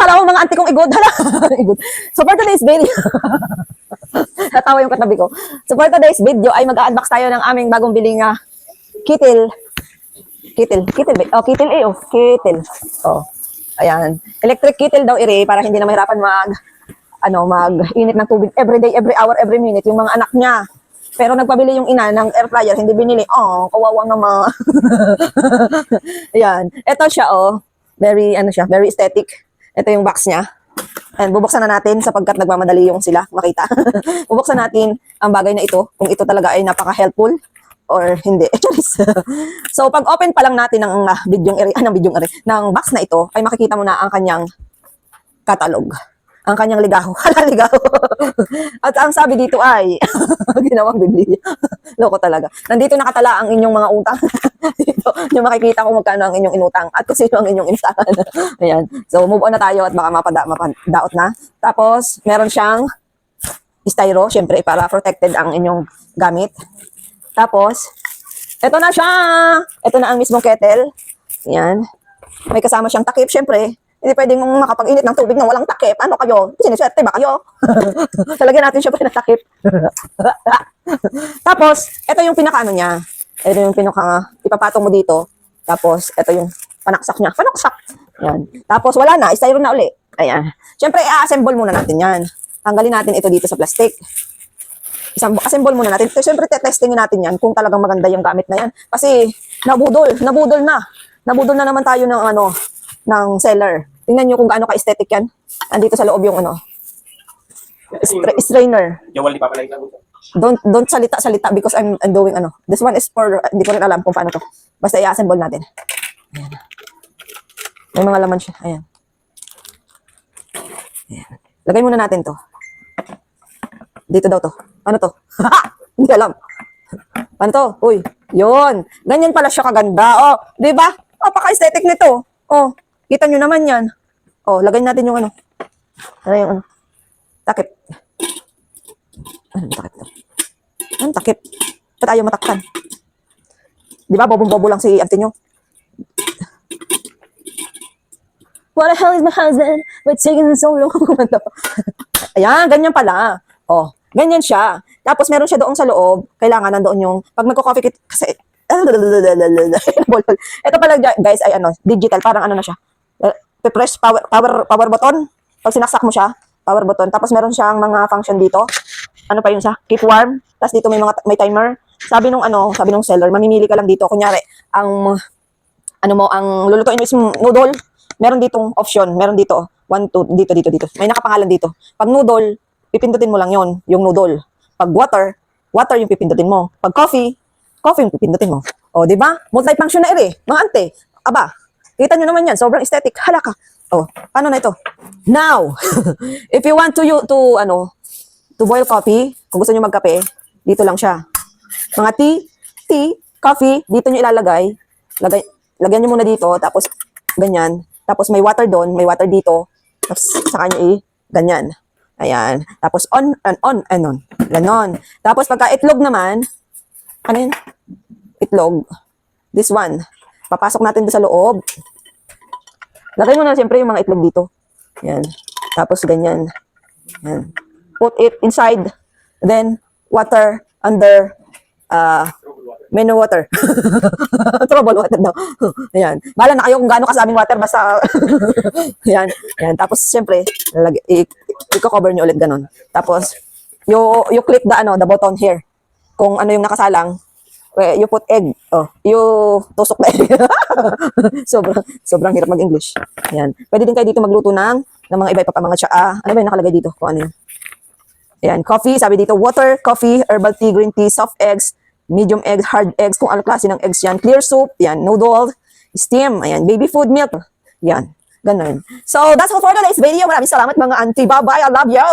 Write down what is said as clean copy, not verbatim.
Akala mo mga auntie kong igod. Hala, igod. So for today's video, natawa yung katabi ko. So for today's video ay mag-unbox tayo ng aming bagong biling kettle. Kettle. Oh. Ayan. Electric kettle daw ire para hindi na mahirapan mag-init ng tubig every day, every hour, every minute yung mga anak niya. Pero nagpabili yung ina ng air fryer, hindi binili. Oh, kawawa naman. Ayan. Ito siya, oh. Very aesthetic. Ito yung box niya. And bubuksan na natin sapagkat nagmamadali yung sila makita. Bubuksan natin ang bagay na ito, kung ito talaga ay napaka-helpful or hindi. So, pag open pa lang natin ng ng box na ito, ay makikita mo na ang kanyang catalog. Ang kanyang ligaho. Ligaho. At ang sabi dito ay, ginawang Biblia. Loko talaga. Nandito nakatala ang inyong mga utang. Dito, yung makikita kung magkano ang inyong inutang at kung sino ang inyong inutangan. Ayan. So, move on na tayo at baka mapadaot na. Tapos, meron siyang styro, syempre, para protected ang inyong gamit. Tapos, eto na siya. Ito na ang mismong kettle. Ayan. May kasama siyang takip, syempre. Hindi pwedeng makapag-init ng tubig na walang takip. Ano kayo? Siniswerte ba kayo? Talagyan natin syempre ng takip. Tapos, ito yung pinaka-ano niya. Ito yung ipapatong mo dito. Tapos, ito yung panaksak niya. Panaksak! Yan. Tapos, wala na. Styrofoam na uli. Ayan. Syempre, i-assemble muna natin yan. Tanggalin natin ito dito sa plastic. Assemble muna natin. Syempre, testingin natin yan kung talagang maganda yung gamit na yan. Kasi, nabudol na. Nabudol na naman tayo ng seller. Tingnan nyo kung gaano ka-aesthetic yan. Andito sa loob yung strainer. Don't salita because I'm doing This one is for, hindi ko rin alam kung paano to. Basta i-assemble natin. Ayan. May mga laman siya. Ayan. Ayan. Lagay muna natin to. Dito daw to. Ano to? Hindi alam. Ano to? Uy. Yun. Ganyan pala siya kaganda. Oh, di ba? Oh, paka-aesthetic nito. Oh, kita nyo naman yan. Oh, lagay natin yung takip. Anong takip to? Anong takip? Ba't ayaw matakpan? Di ba, bobong-bobo lang si auntie nyo? What the hell is my husband? Wait, taking so long. Ayan, ganyan pala. Oh, ganyan siya. Tapos meron siya doon sa loob. Kailangan nandoon yung, pag magko-coffee kit, kasi, ito pala guys ay digital, parang na siya. Press power button. Pag sinaksak mo siya, power button. Tapos meron siyang mga function dito. Ano pa yun siya? Keep warm. Tapos dito may timer. Sabi nung seller, mamimili ka lang dito. Kunyari, ang lulutuin mo is noodle. Meron ditong option. Meron dito. 1, 2, dito. May nakapangalan dito. Pag noodle, pipindutin mo lang yon, yung noodle. Pag water yung pipindutin mo. Pag coffee yung pipindutin mo. O, di ba? Multifunction na mga ante. Aba, kita nyo naman yan. Sobrang aesthetic. Hala ka. O, paano na ito? Now, if you want to boil coffee, kung gusto nyo magkape, dito lang siya. Mga tea, coffee, dito nyo ilalagay. Lagyan nyo muna dito, tapos ganyan. Tapos may water doon, may water dito. Tapos saka nyo ganyan. Ayan. Tapos on. Ganon. Tapos pagka itlog naman, ano yun? Itlog. This one. Papasok natin doon sa loob. Lagay mo na siyempre yung mga itlog dito. Yan. Tapos ganyan. Yan. Put it inside. Then, water under menu water. Trouble water daw. Ayan. Bahala na kayo kung gaano kasaming water. Basta, yan. Yan. Tapos, siyempre, i-cover nyo ulit ganon. Tapos, you click the button here. Kung ano yung nakasalang, you put egg. Oh, you tusok na egg. sobrang hirap mag-English. Ayan. Pwede din kayo dito magluto ng mga iba pa mga tsaa. Ano ba yung nakalagay dito? Kung ano yun. Ayan. Coffee, sabi dito, water, coffee, herbal tea, green tea, soft eggs, medium eggs, hard eggs, kung ano klase ng eggs yan. Clear soup, yan. Noodle, steam, ayan. Baby food, milk. Yan. Ganun. So, that's all for today's video. Maraming salamat mga auntie. Bye-bye. I love you.